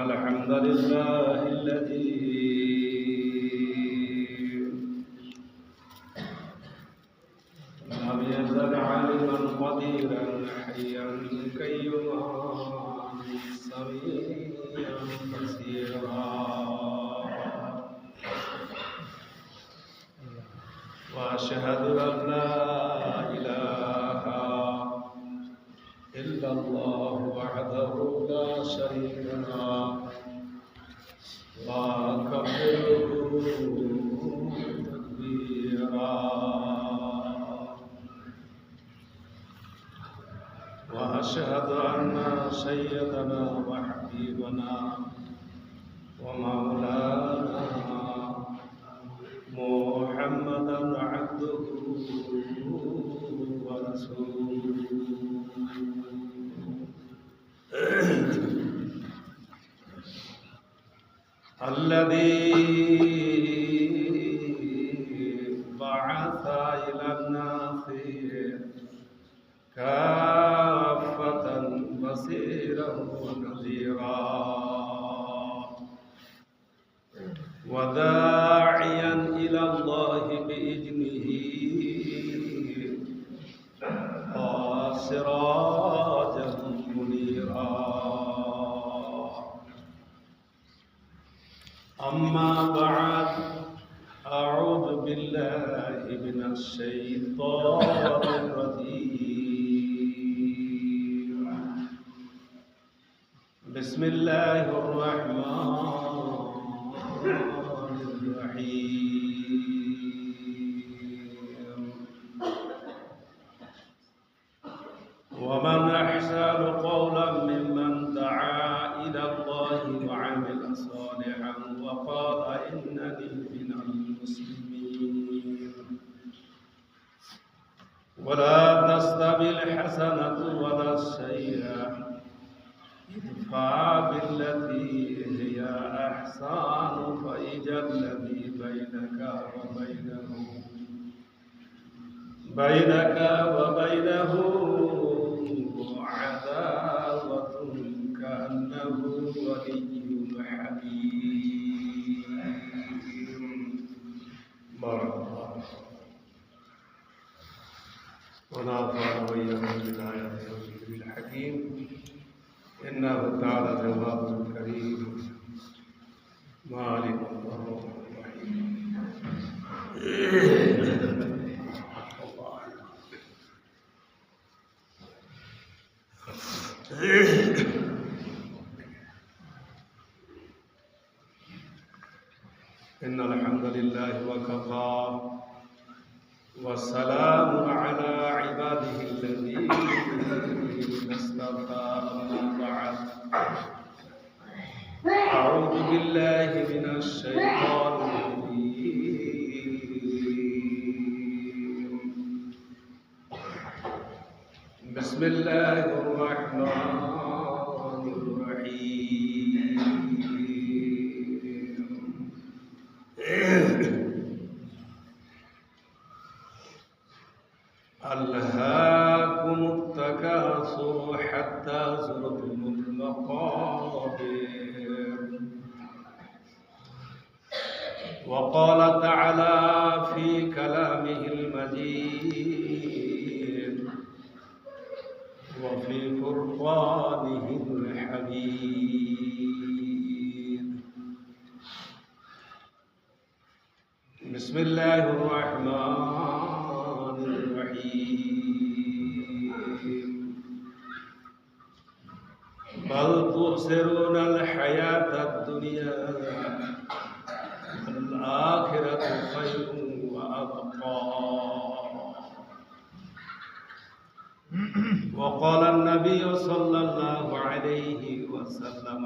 الحمد لله الذي لم يزل عالما قديرا حيا قيوما سميعا بصيرا واشهد ان لا اله الا الله وحده لا شريك له وكبره تكبيرا وأشهد أن سيدنا وحبيبنا ومولانا محمدا عبده ورسوله الذي بعث إلى الناس كافة بصيرا ونذيرا وداعيا إلى الله بإذنه وسراجا منيرا أما بعد أعوذ بالله من الشيطان الرجيم بسم الله الرحمن الرحيم ومن أحسن قولا ممن دعا إلى الله وعمل صالحا وقال إنني من المسلمين ولا تستوي الحسنة ولا السيئة ادفع بالتي هي أحسن فإذا الذي بينك وبينه عداوة كأنه ولي حميم بارك الله ونفعنا وإياكم بالآيات والذكر الحكيم إنه تعالى جواد كريم مالك الرحمن الرحيم إن الحمد لله وكفى والسلام على عباده الذين اصطفى أما بعد أعوذ بالله من الشيطان الرجيم بسم الله الرحمن الرحيم ألهاكم التكاثر حتى زرتم المقابر وقال تعالى في كلامه المجيد وفي فرقانه الحميد بسم الله الرحمن الرحيم بل تؤثرون الحياة الدنيا والآخرة خير وأبقى وقال النبي صلى الله عليه وسلم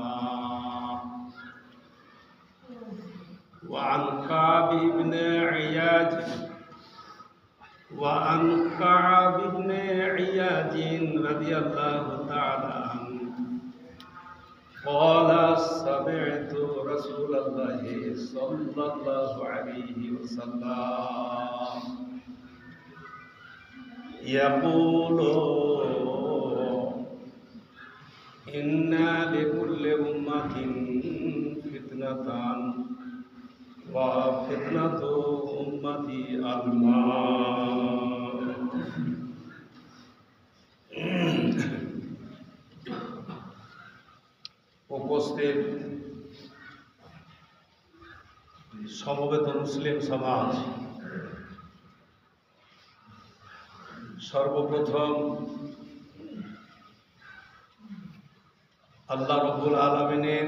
وعن كعب بن عياج رضي الله تعالى عنه قال سمعت رسول الله صلى الله عليه وسلم يقول ইন্না লিকুল্লি উম্মাতিন ফিতনাতান ওয়া ফিতনাতু উম্মতি আল মা। উপস্থিত সমবেত মুসলিম সমাজ, সর্বপ্রথম আল্লাহ রাব্বুল আলামিনের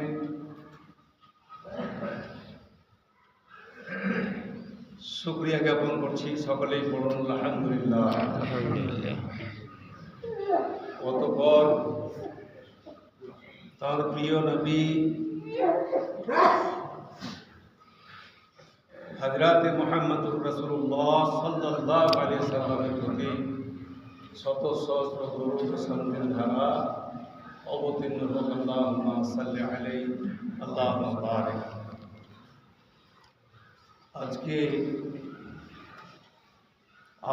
শুকরিয়া জ্ঞাপন করছি। সকলেই বলুন আলহামদুলিল্লাহ। অতঃপর তার প্রিয় নবী হযরত মুহাম্মদুর রাসূলুল্লাহ সাল্লাল্লাহু আলাইহি সাল্লামের প্রতি শত সহস্র দরুদ শান্তির ধারা অবতীর্ণ হোক। আল্লাহুম্মা সাল্লি আলাইহি আল্লাহুম্মা বারিক। আজকে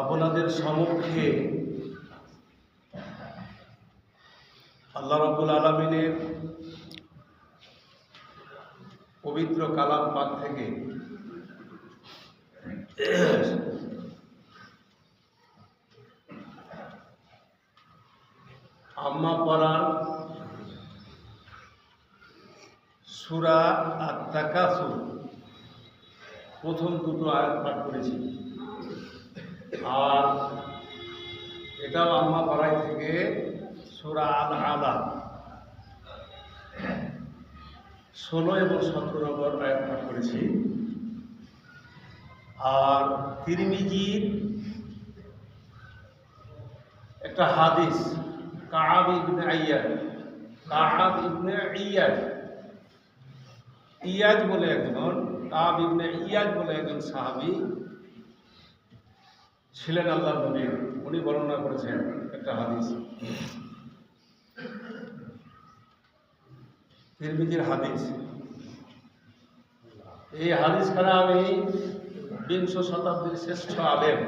আপনাদের সম্মুখে আল্লাহ রাব্বুল আলামিনের পবিত্র কালাম পাক থেকে আম্মা পড়ার সূরা আত-তাকাসুর প্রথম দুটো আয়াত পাঠ করেছি, আর এটাও আম্মা পড়াই থেকে সূরা আল-আলা 16 এবং 17 নম্বর আয়াত পাঠ করেছি। আর তিরমিজির একটা হাদিস, কাআব ইবনে ইয়াজ বলে একজন, কাআব ইবনে ইয়াজ বলে একজন সাহাবী ছিলেন আল্লাহর নবী। উনি বর্ণনা করেছেন একটা হাদিস, তিরমিজির হাদিস। এই হাদিস খানা আমি বিংশ শতাব্দীর শ্রেষ্ঠ আলেম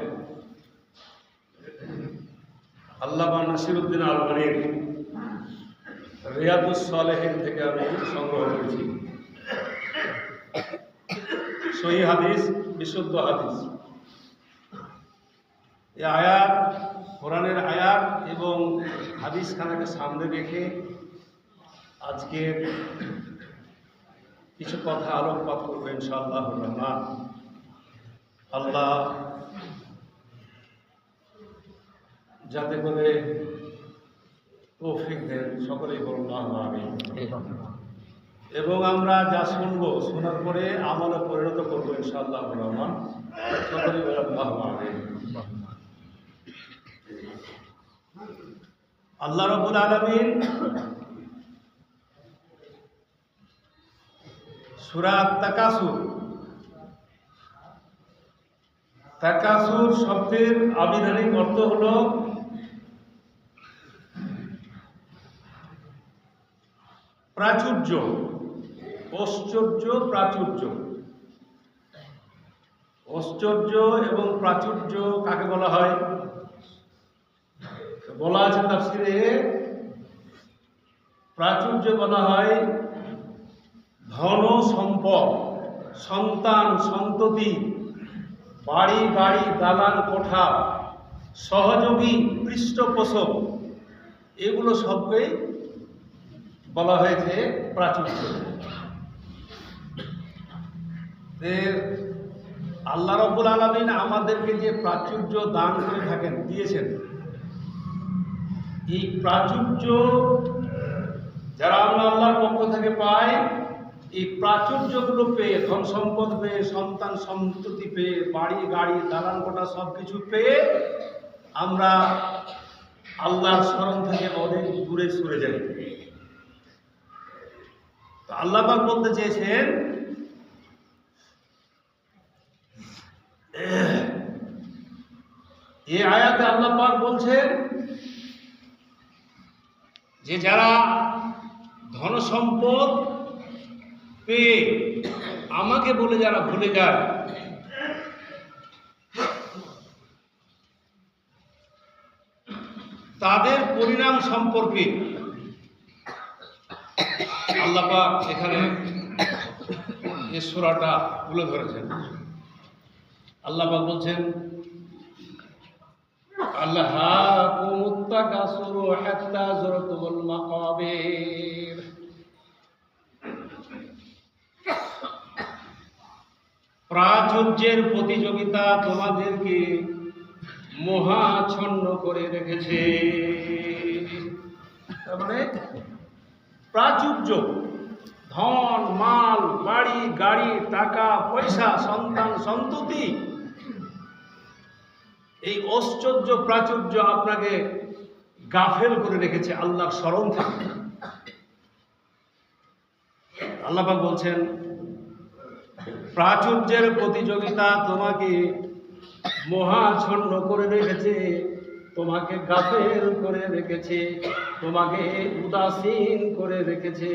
আল্লামা নাসিরউদ্দিন আলবানীর রিয়াদুস সালেহীন থেকে আমি সংগ্রহ করেছি। সহিহ হাদিস, বিশুদ্ধ হাদিস। এই আয়াত, কোরআনের আয়াত এবং হাদিস খানাকে সামনে রেখে আজকে কিছু কথা আলোকপাত করবো ইনশাআল্লাহুর রহমান। আল্লাহ যাতে করে তৌফিক দেন, সকলেই বলুন আমিন। এবং আমরা যা শুনবো, শোনার পরে আমলে পরিণত করবো ইনশাআল্লাহুর রহমান। সকলেই বলুন আমিন। আল্লাহ রাব্বুল আলামিন সূরা আত-তাকাসুর, তাকাসুর শব্দের আবিধানিক অর্থ হলো প্রাচুর্য, ঐশ্বর্য, প্রাচুর্য। ঐশ্বর্য এবং প্রাচুর্য কাকে বলা হয়? বলা আছে তাফসীরে, প্রাচুর্য বলা হয় ধন সম্পদ, সন্তান সন্ততি, বাড়ি গাড়ি, দালান কোঠা, সহযোগী, পৃষ্ঠপোষক, এগুলো সবকেই বলা হয়েছে প্রাচুর্য। আল্লাহ রাব্বুল আলামিন আমাদেরকে যে প্রাচুর্য দান করে থাকেন, দিয়েছেন, এই প্রাচুর্য যারা আমরা আল্লাহর পক্ষ থেকে পাই, এই প্রাচুর্যগুলো পেয়ে, ধন সম্পদ পেয়ে, সন্তান সন্ততি পেয়ে, বাড়ি গাড়ি, দালান কোঠা সব কিছু পেয়ে আমরা আল্লাহর স্মরণ থেকে অনেক দূরে সরে যাই। তো আল্লাহ পাক বলতে চেয়েছেন, এই আয়াতে আল্লাহ পাক বলছেন যে যারা ধন সম্পদ পেয়ে আমাকে বলে যারা ভুলে যায়, তাদের পরিণাম সম্পর্কে আল্লাহ পাক এখানে এই সূরাটা তুলে ধরেছেন। আল্লাহ পাক বলছেন, আল্লাহাকুমুত তাকাসুরু হাত্তা যুরতুমুল মাকাবির। প্রাচুর্যের প্রতিযোগিতা তোমাদেরকে মোহাচ্ছন্ন করে রেখেছে। তার মানে প্রাচুর্য, ধন, মাল, বাড়ি, গাড়ি, টাকা, পয়সা, সন্তান, সন্ততি, এই ঐশ্বর্য প্রাচুর্য আপনাকে গাফেল করে রেখেছে আল্লাহর স্মরণ থেকে। আল্লাহ পাক বলছেন, প্রাচুর্যের প্রতিযোগিতা তোমাকে মোহাচ্ছন্ন করে রেখেছে, তোমাকে গাফেল করে রেখেছে, তোমাকে উদাসীন করে রেখেছে।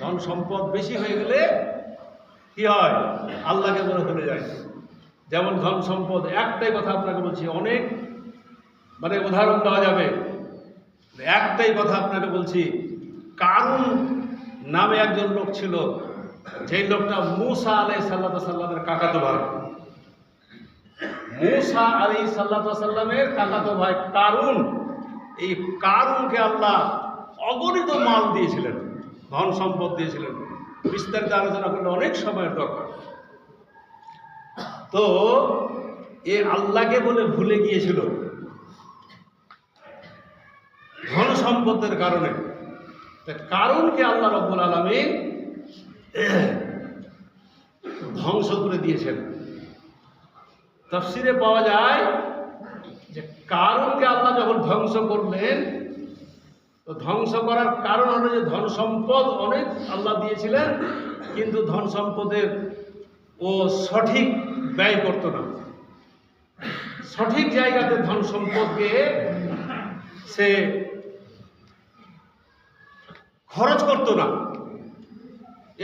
ধন সম্পদ বেশি হয়ে গেলে কি হয়? আল্লাহকে মনে ভুলে যায়। যেমন ধন সম্পদ, একটাই কথা আপনাকে বলছি, অনেক মানে উদাহরণ দেওয়া যাবে, একটাই কথা আপনাকে বলছি। কারুন নামে একজন লোক ছিল, যেই লোকটা মূসা আলাইহিস সাল্লামের কাকাতো ভাই। মূসা আলাইহিস সাল্লামের কাকাতো ভাই কারুন, এই কারুনকে আল্লাহ অগণিত মাল দিয়েছিলেন, ধন সম্পদ দিয়েছিলেন। বিস্তারিত আলোচনা করলে অনেক সময়ের দরকার। তো এ আল্লাহকে বলে ভুলে গিয়েছিল ধন সম্পদের কারণে। কারুনকে আল্লাহ রাব্বুল আলামিন ধ্বংস করে দিয়েছেন। তাফসিরে পাওয়া যায় যে কারুনকে আল্লাহ যখন ধ্বংস করলেন, তো ধ্বংস করার কারণ হলো যে ধন সম্পদ অনেক আল্লাহ দিয়েছিলেন, কিন্তু ধন সম্পদের ও সঠিক ব্যয় করতো না, সঠিক জায়গাতে ধন সম্পদকে সে খরচ করতো না,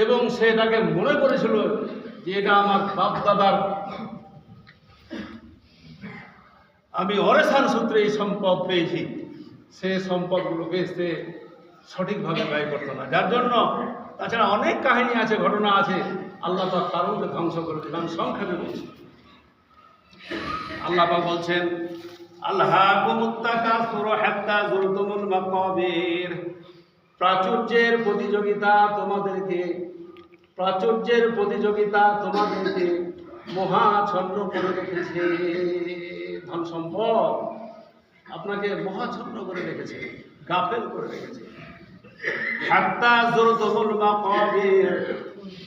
এবং সেটাকে মনে করেছিল যে এটা আমার বাপ দাদার, আমি অরেসান সূত্রে এই সম্পদ পেয়েছি। সে সম্পদগুলোকে সে সঠিকভাবে ব্যয় করতো না, যার জন্য তাছাড়া অনেক কাহিনী আছে, ঘটনা আছে, আল্লাহ পাক কারুনকে ধ্বংস করে দিলেন। সংক্ষেপে বলছি, আল্লাহ পাক বলছেন, আল্লাহাকুমুত তাকাসুরু হাত্তা যুরতুমুল মাকাবির। প্রাচুর্যের প্রতিযোগিতা তোমাদেরকে, প্রাচুর্যের প্রতিযোগিতা তোমাদেরকে মোহাচ্ছন্ন করে রেখেছে। ধন সম্পদ আপনাকে মোহাচ্ছন্ন করে রেখেছে, গাফেল করে রেখেছে। হাত্তা যুরতুমুল মাকাবির,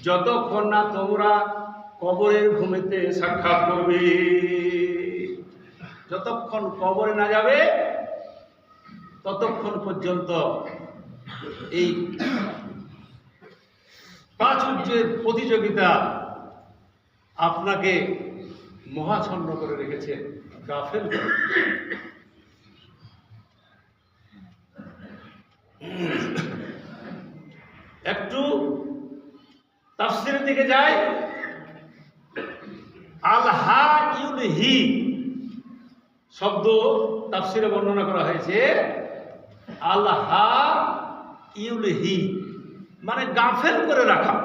যতক্ষণ না তোমরা কবরের ভূমিতে সাক্ষাৎ করবে, যতক্ষণ কবরে না যাবে ততক্ষণ পর্যন্ত এই প্রাচুর্যের প্রতিযোগিতা আপনাকে মোহাচ্ছন্ন করে রেখেছে, গাফেল করে। একটু তাফসীরের দিকে যাই। আলহা ইউলহি শব্দ তাফসীরে বর্ণনা করা হয়েছে, আলহা ইউলহি মানে গাফেল করে রাখা,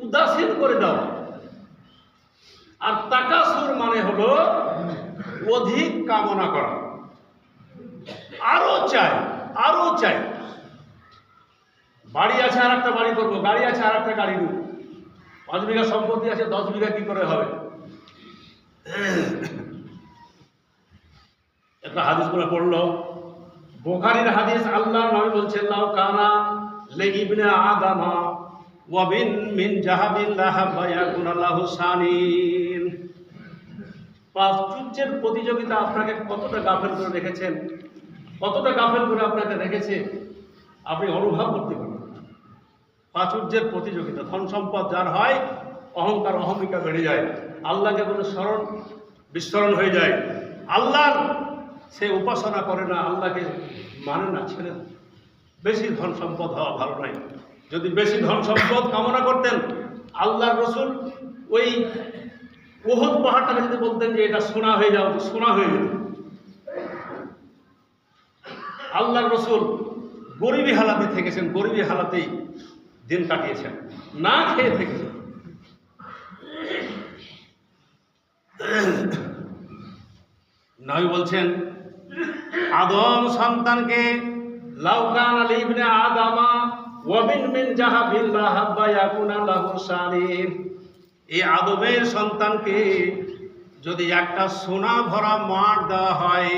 উদাসীন করে দেওয়া। আর তাকাসুর মানে হলো অধিক কামনা করা, আরো চাই, আরো চাই। বাড়ি আছে আর একটা বাড়ি করবো, গাড়ি আছে আর একটা গাড়ি করবো, 5 বিঘা সম্পত্তি আছে, 10 বিঘা কি করে হবে? একটা হাদিস করে পড়লো, বুখারীর হাদিস, আল্লাহর নবী বলছেন, লাউ কানা লিইবনে আদামা ওয়া বিন মিন জাহাবিন লাহাবা ইয়াকুন আল্লাহু সানিন। প্রাচুর্যের প্রতিযোগিতা আপনাকে কতটা গাফেল করে রেখেছেন, কতটা গাফেল করে আপনাকে রেখেছে আপনি অনুভব করতে পারেন। প্রাচুর্যের প্রতিযোগিতা, ধন সম্পদ যার হয়, অহংকার অহমিকা বেড়ে যায়, আল্লাহকে বলে স্মরণ বিস্মরণ হয়ে যায়, আল্লাহর সে উপাসনা করে না, আল্লাহকে মানে না, ছেড়ে। বেশি ধন সম্পদ হওয়া ভালো নয়। যদি বেশি ধন সম্পদ কামনা করতেন, আল্লাহর রসুল ওই উহুদ পাহাড়টাকে যদি বলতেন যে এটা সোনা হয়ে যাও, সোনা হয়ে যেত। আল্লাহর রসুল গরিবী হালাতে থেকেছেন, গরিবী হালাতেই দিন কাটিয়েছেন, না খেয়ে থেকেছেন। নবী বলছেন আদম সন্তানকে লাউকান ইবনে আদামা ওয়া মিন জাহাবিল্লাহ হাব্বা ইয়াকুনা লাহু সালিম, এই আদমের সন্তানকে যদি একটা সোনা ভরা মাঠ দেওয়া হয়,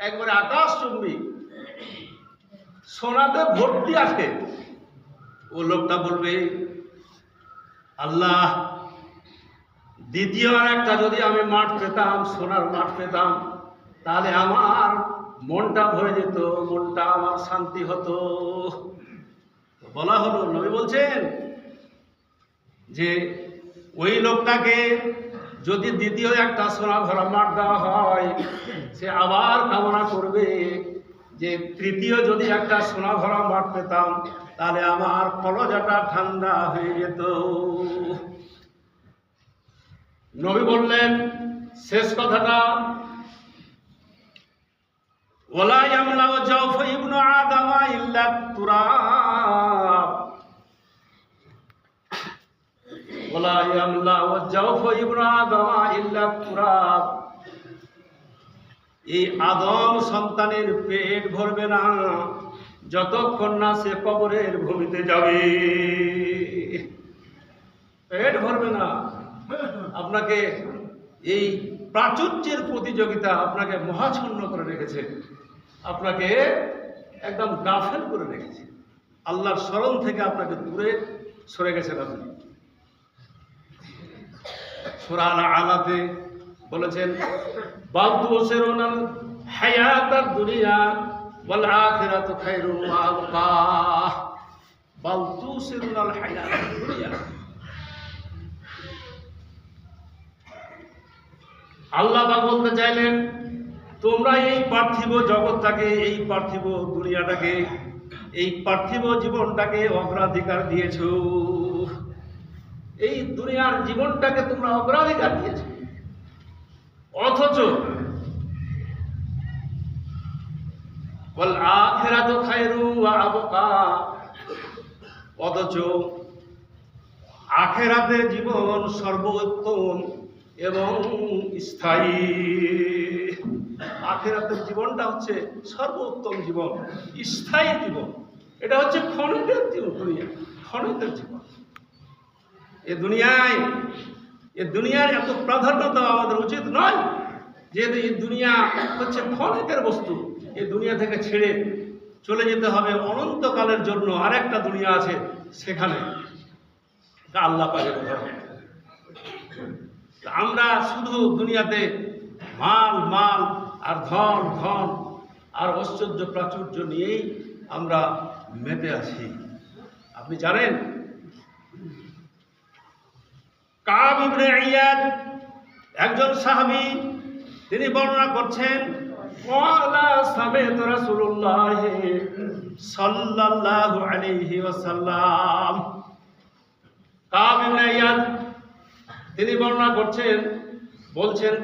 একবারে আকাশচুম্বী সোনাতে ভর্তি আছে, ও লোকটা বলবে আল্লাহ দ্বিতীয় আর একটা যদি আমি মাঠ পেতাম, সোনার মাঠ পেতাম, তাহলে আমার মনটা ভরে যেত, মনটা আমার শান্তি হতো। বলা হলো, নবী বলছেন যে ওই লোকটাকে যদি দ্বিতীয় একটা সোনা ভরা মাঠ দেওয়া হয়, সে আবার কামনা করবে যে তৃতীয় যদি একটা সোনা ভরা মাঠ পেতাম, তাহলে আমার কলজাটা ঠান্ডা হয়ে যেত। নবী বললেন শেষ কথাটা, ওয়ালা ইয়ামলাউ জাওফ ইবনু আদামা ইল্লা তুরাব, ওয়ালা ইয়ামলাউ জাওফ ইবনু আদামা ইল্লা তুরাব, এই আদম সন্তানের পেট ভরবে না যতক্ষণ না সে কবরের ভূমিতে যাবে। পেট ভরবে না। আপনাকে এই প্রাচুর্যের প্রতিযোগিতা আপনাকে মহাচ্ছন্ন করে রেখেছে, আপনাকে একদম গাফেল করে রেখেছে, আল্লাহর স্মরণ থেকে আপনাকে দূরে সরে গেছেন। আপনি সূরা আল-আলাতে বলেছেন বাল তুসিরুনাল হায়াতাদ দুনিয়া ওয়াল আখিরাতু খায়রুন ওয়া আবকা, বাল তুসিরুনাল হায়াতাদ দুনিয়া। আল্লাহ বলতে চাইলেন তোমরা এই পার্থিব জগৎটাকে, এই পার্থিব দুনিয়াটাকে, এই পার্থিব জীবনটাকে অগ্রাধিকার দিয়েছো, এই দুনিয়ার জীবনটাকে তোমরা অগ্রাধিকার দিয়েছো, অথচ ওয়াল আখিরাতু খায়রুন ওয়া আবকা, অথচ আখিরাতের জীবন সর্বোত্তম এবং স্থায়ী। আখিরাতের জীবনটা হচ্ছে সর্বোত্তম জীবন, স্থায়ী জীবন। এটা হচ্ছে ক্ষণিকের জীবন, দুনিয়া ক্ষণিকের জীবন। এ দুনিয়ার এত প্রাধান্য দেওয়া আমাদের উচিত নয়, যেহেতু এই দুনিয়া হচ্ছে ক্ষণিকের বস্তু। এই দুনিয়া থেকে ছেড়ে চলে যেতে হবে অনন্তকালের জন্য, আরেকটা দুনিয়া আছে সেখানে, আল্লাহ পাকের ঘর। আমরা শুধু দুনিয়াতে মাল মাল আর ধন ধন আর ঐশ্বর্য প্রাচুর্য নিয়েই আমরা মেতে আছি। আপনি জানেন কাব ইবনে ইয়াদ একজন সাহাবী, তিনি বর্ণনা করছেন ক্বালা সামি'তু রাসূলুল্লাহ সাল্লাল্লাহু আলাইহি ওয়াসাল্লাম। কাব ইবনে ইয়াদ তিনি বর্ণনা করছেন, বলছেন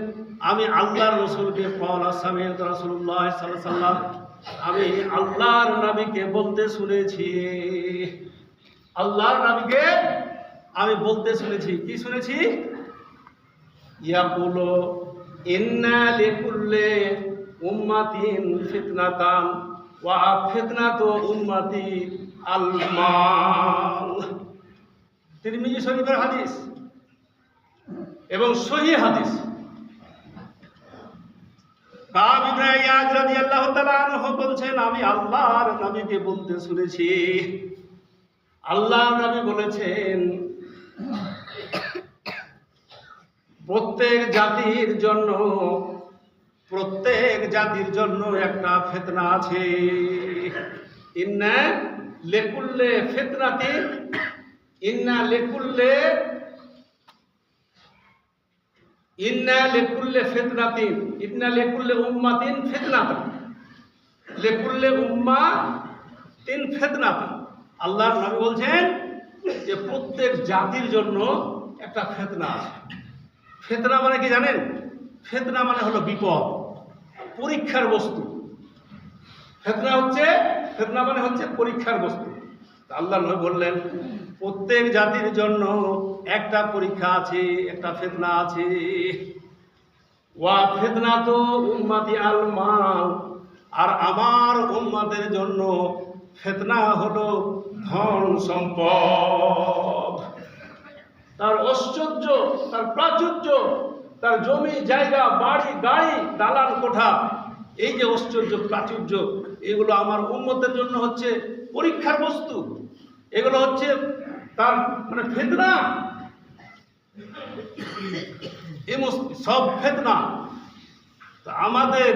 আমি আল্লাহর রাসূলকে ক্বালা সামি'তু রাসূলুল্লাহ সাল্লাল্লাহু আলাইহি ওয়াসাল্লাম, আমি আল্লাহর নবীকে বলতে শুনেছি, আল্লাহর নবীকে আমি বলতে শুনেছি। কি শুনেছি? ইয়াকুলু ইন্না লিকুল্লি উম্মাতিন ফিতনাতান ওয়া ফিতনাতু উম্মতি আল মাল। তিরমিজি শরীফের হাদিস এবং সহিহ হাদিস। কাব ইবনে ইয়াদ রাদিয়াল্লাহু তাআলা আনহু বলছেন আমি আল্লাহর নবীকে বলতে শুনেছি, আল্লাহর নবী বলেছেন প্রত্যেক জাতির জন্য একটা ফিতনা আছে। ইন্না লিকুল্লি ফিতনাতিন, ইন্না লিকুল্লি ফিতনাতিন, ইন্না লিকুল্লি উম্মাতিন ফিতনাতান, লিকুল্লি উম্মাতিন ফিতনাতান। আল্লাহর নবী বলছেন যে প্রত্যেক জাতির জন্য একটা ফিতনা আছে। ফিতনা মানে কি জানেন? ফিতনা মানে হলো বিপদ, পরীক্ষার বস্তু। ফিতনা হচ্ছে ফিতনা মানে হচ্ছে পরীক্ষার বস্তু। আল্লাহ নবী বললেন প্রত্যেক জাতির জন্য একটা পরীক্ষা আছে, একটা ফিতনা আছে। ওয়া ফিতনা তো উম্মতি আল মাল, আর আমার উম্মতের জন্য ফিতনা হলো ধন সম্পদ, তার ঐশ্বর্য, তার প্রাচুর্য, তার জমি জায়গা বাড়ি গাড়ি দালান কোঠা, এই যে ঐশ্বর্য প্রাচুর্য, এগুলো আমার উম্মতের জন্য হচ্ছে পরীক্ষার বস্তু। এগুলো হচ্ছে তার মানে ফিতনা, সব ফিতনা। আমাদের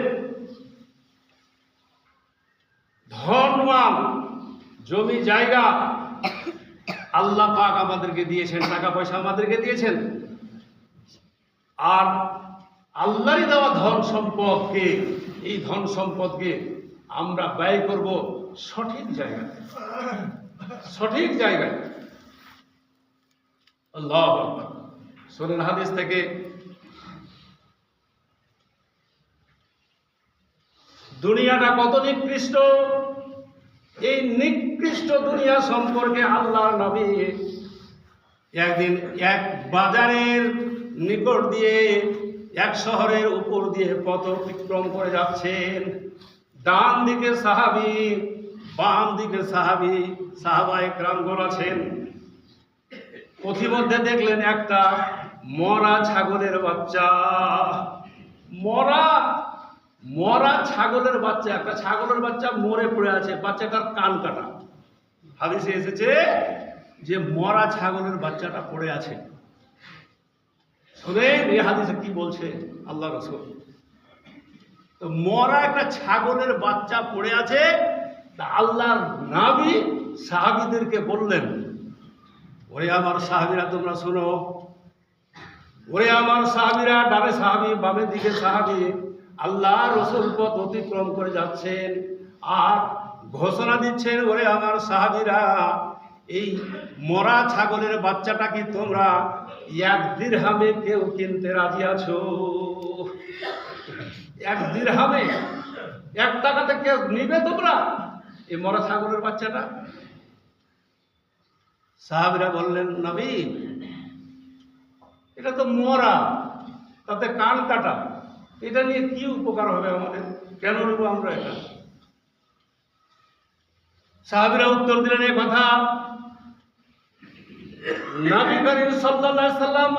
ধনবান জমি জায়গা আল্লাহ পাক আমাদেরকে দিয়েছেন, টাকা পয়সা আমাদেরকে দিয়েছেন, আর আল্লাহরই দেওয়া ধন সম্পদকে, এই ধন সম্পদকে আমরা ব্যয় করব সঠিক জায়গায়, সঠিক জায়গায়। আল্লাহু আকবার। শোনেন হাদিস থেকে, দুনিয়াটা কত নিকৃষ্ট, এই নিকৃষ্ট দুনিয়া সম্পর্কে আল্লাহর নবী একদিন এক বাজারের নিকট দিয়ে, এক শহরের উপর দিয়ে পথ অতিক্রম করে যাচ্ছেন। ডান দিকে সাহাবী, বাম দিকে সাহাবী, সাহাবায়ে কেরামগণ আছেন। পথিমধ্যে দেখলেন একটা মরা ছাগলের বাচ্চা, মরা ছাগলের বাচ্চা, একটা ছাগলের বাচ্চা মরে পড়ে আছে, বাচ্চাটার কান কাটা। হাদিসে এসেছে যে মরা ছাগলের বাচ্চাটা পড়ে আছে। শুনেন এই হাদিসে কি বলছে আল্লাহ রাসূল। তো মরা একটা ছাগলের বাচ্চা পড়ে আছে, তা আল্লাহর নবী সাহাবীদেরকে বললেন, ওরে আমার সাহাবীরা তোমরা শোনো, ওরে আমার সাহাবীরা, ডানে সাহাবী বামের দিকে সাহাবী, আল্লাহ রসুল পথ অতিক্রম করে যাচ্ছেন আর ঘোষণা দিচ্ছেন, ওরে আমার সাহাবীরা, এই মরা ছাগলের বাচ্চাটা কি তোমরা 1 দিরহামে কেউ কিনতে রাজি আছো? 1 দিরহামে, 1 টাকাতে কেউ নিবে তোমরা এই মরা ছাগলের বাচ্চাটা? সাহাবীরা বললেন, নবী এটা তো মরা, তাতে কান কাটা, এটা নিয়ে কি উপকার হবে আমাদের, কেন নেব আমরা এটা? সাহাবীরা উত্তর দিলেন এই কথা। নবী করিম সাল্লাল্লাহু আলাইহি সাল্লাম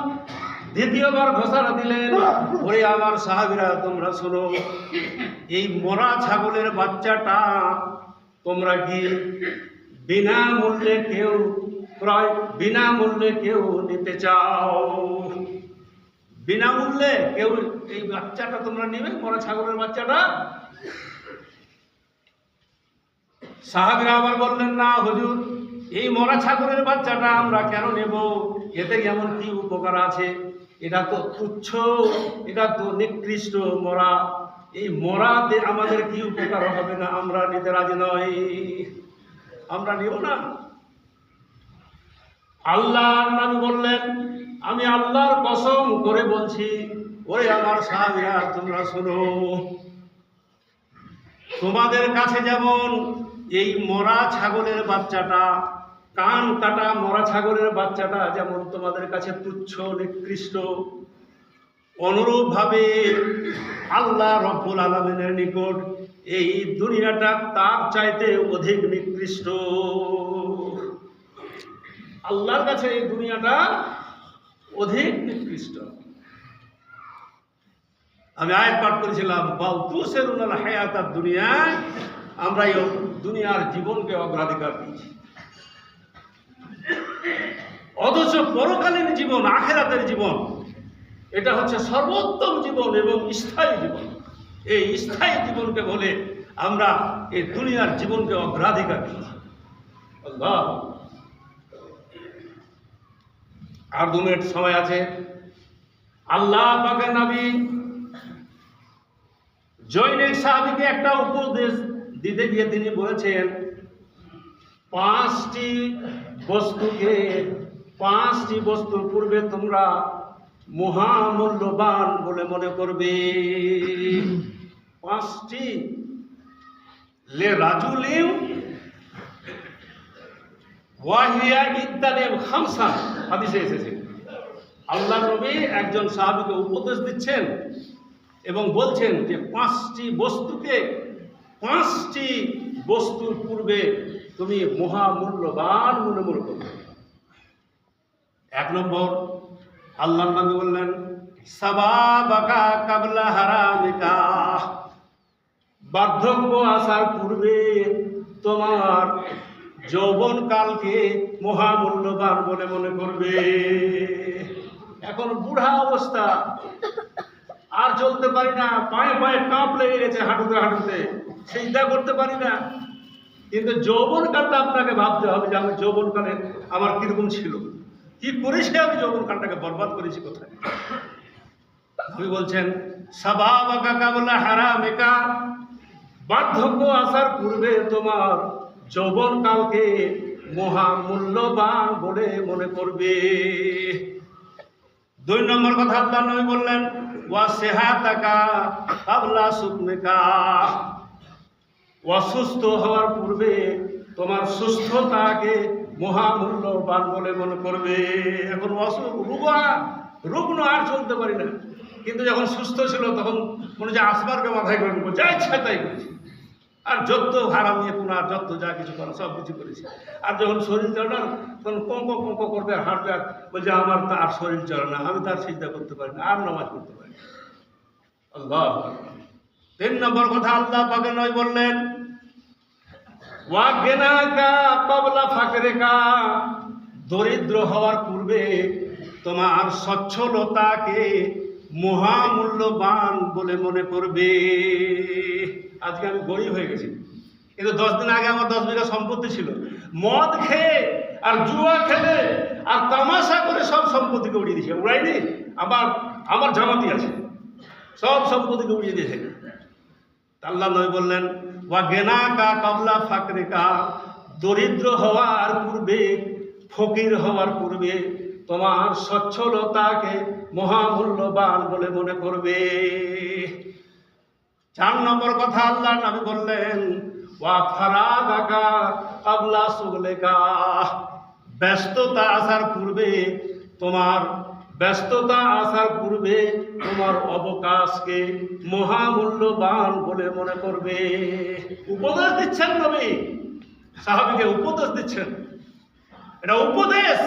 দ্বিতীয়বার ঘোষণা দিলেন, ওরে আমার সাহাবীরা তোমরা শোনো, এই মরা ছাগলের বাচ্চাটা তোমরা কি বিনামূল্যে কেউ ক্রয়, বিনামূল্যে কেউ নিতে চাও? বিনামূল্যে কেউ এই বাচ্চাটা তোমরা নেবে, মরা ছাগলের বাচ্চাটা? সাহাবীরা আবার বললেন, না হুজুর, এই মরা ছাগলের বাচ্চাটা আমরা কেন নেব, এতে এমন কি উপকার আছে? এটা তো তুচ্ছ, এটা তো নিকৃষ্ট মরা, এই মরাতে আমাদের কি উপকার হবে না, আমরা নিতে রাজি নই, আমরা নেব না। আল্লাহর নবী বললেন, আমি আল্লাহর কসম করে বলছি, ওরে আমার সাহাবীরা তোমরা শোনো, তোমাদের কাছে যেমন এই মরা ছাগলের বাচ্চাটা, কান কাটা মরা ছাগলের বাচ্চাটা যেমন তোমাদের কাছে তুচ্ছ নিকৃষ্ট, অনুরূপভাবে আল্লাহ রব্বুল আলামিনের নিকট এই দুনিয়াটা তার চাইতে অধিক নিকৃষ্ট। আল্লাহর কাছে এই দুনিয়াটা অধিক নিকৃষ্ট। আমি আয়াত পাঠ করেছিলাম, বাল তুসিরুনাল হায়াতাদ দুনিয়া, আমরা এই দুনিয়ার জীবনকে অগ্রাধিকার দিয়েছি, অথচ পরকালীন জীবন, আখিরাতের জীবন, এটা হচ্ছে সর্বোত্তম জীবন এবং স্থায়ী জীবন। এই স্থায়ী জীবনকে বলে আমরা এই দুনিয়ার জীবনকে অগ্রাধিকার দিয়েছি। আল্লাহ, আর 2 মিনিট সময় আছে। আল্লাহ পাকের নবী জৈনিক সাহাবীকে একটা উপদেশ দিতে গিয়ে তিনি বলেছেন, 5টি বস্তুর পূর্বে তোমরা মহামূল্যবান বলে মনে করবে। 5টি লে রাজুলিন ওয়াহিয়া ইদ্দানিম খামসা, হাদিসে এসেছে আল্লাহ নবী একজন সাহাবীকে উপদেশ দিচ্ছেন এবং বলছেন যে পাঁচটি বস্তুর পূর্বে তুমি মহামূল্যবান মনে করবে। 1 নম্বর আল্লাহ নবী বললেন সাবাবাকা কাবলা হারামিকা, বার্ধক্য আসার পূর্বে তোমার যৌবন কালকে মহামূল্যবান বলে মনে করবে। এখন বুড়া অবস্থা, আর চলতে পারি না, পায়ে পায়ে কাঁপ লেগে গেছে, হাঁটুতে সিজদা করতে পারি না, কিন্তু যৌবনকালটা আপনাকে ভাবতে হবে যে আমি যৌবনকালে আমার কিরকম ছিল, কি করেছি, আমি যৌবনকালটাকে বরবাদ করেছি কোথায়। আপনি বলছেন সাবাবাকা কাবলা হারামিকা, বার্ধক্য আসার পূর্বে তোমার যৌবনকালকে মহামূল্যবান বলে মনে করবে। 2 নম্বর কথা আল্লাহ নবী বললেন ওয়া সিহাতাকা কাবলা সুকমিকা, অসুস্থ হওয়ার পূর্বে তোমার সুস্থতাকে মহামূল্যবান বলে মনে করবে। এখন রুগ্ন আর চলতে পারি না, কিন্তু যখন সুস্থ ছিল তখন মনে যে আসবারকে মাথায় করে নেবো, যা ইচ্ছা তাই করেছি, আর যত হারামিয়ে পুনার যত যা কিছু করা সব কিছু করেছি। আর যখন শরীর চলে না তখন কঙ্ক করবে, আর হাঁটবে, আর বলছে আমার তার শরীর চলে না, আমি তার সিজদা করতে পারি না, আর নামাজ পড়তে পারি না। আল্লাহ। 3 নম্বর কথা আল্লাহ পাক নয় বললেন ওয়া গিনাকা ক্বাবলা ফাকরিকা, দরিদ্র হওয়ার পূর্বে তোমার সচ্ছলতাকে মহামূল্যবান বলে মনে করবে। আজকে আমি গরিব হয়ে গেছি, কিন্তু 10 দিন আগে আমার 10 বিঘা সম্পত্তি ছিল, মদ খেয়ে আর জুয়া খেলে আর তামাশা করে সব সম্পত্তিকে উড়িয়ে দিয়েছে। উড়াইনি, আমার জামাতি আছে, সব সম্পত্তিকে উড়িয়ে দিয়েছে। আল্লাহ নবী বললেন ওয়া গিনাকা ক্বাবলা ফাকরিকা, দরিদ্র হওয়ার পূর্বে, ফকির হওয়ার পূর্বে তোমার সচ্ছলতাকে মহামূল্যবান বলে মনে করবে। 4 নম্বর কথা আল্লাহ নবী বললেন ওয়া ফারাগাকা ক্বাবলা শুগলিকা, ব্যস্ততা আসার পূর্বে তোমার অবকাশকে মহামূল্যবান বলে মনে করবে। উপদেশ দিচ্ছেন নবী, সাহাবীকে উপদেশ দিচ্ছেন, এটা উপদেশ।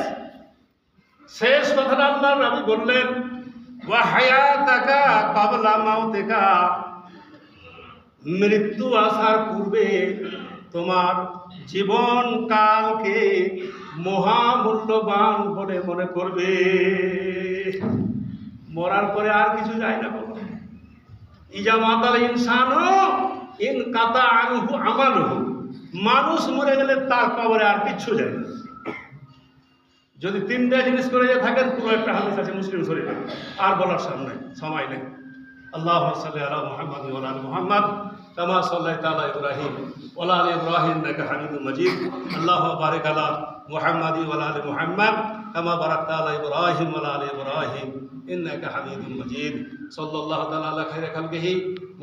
শেষ কথাটা আল্লাহ নবী বললেন ওয়া হায়াতাকা ক্বাবলা মাউতিকা, মৃত্যু আসার পূর্বে তোমার জীবন কালকে মহামূল্যবান বলে মনে করবে। মরার পরে আর কিছু যায় না বাবা। ইজা মাতাল ইনসানু ইন কাতা আনহু আমালুহু, মানুষ মরে গেলে তার কবরে আর কিচ্ছু যায় না। যদি 3টা জিনিস করে থাকেন, পুরো একটা হাদিস আছে মুসলিম শরীফে, আর বলার সময় নেই। আল্লাহুম্মা সাল্লি আলা মুহাম্মাদ ওয়া আলা আলি মুহাম্মাদ কামা সাল্লাইতা আলা ইব্রাহিম ওয়া আলা আলি ইব্রাহিম ইন্নাকা হামিদুম মাজিদ। আল্লাহুম্মা বারিক আলা মুহাম্মাদ ওয়া আলা আলি মুহাম্মাদ কামা বারাকতা আলা ইব্রাহিম ওয়া আলা আলি ইব্রাহিম ইন্নাকা হামিদুম মাজিদ। সাল্লাল্লাহু তাআলা আলা খাইরি খালকিহি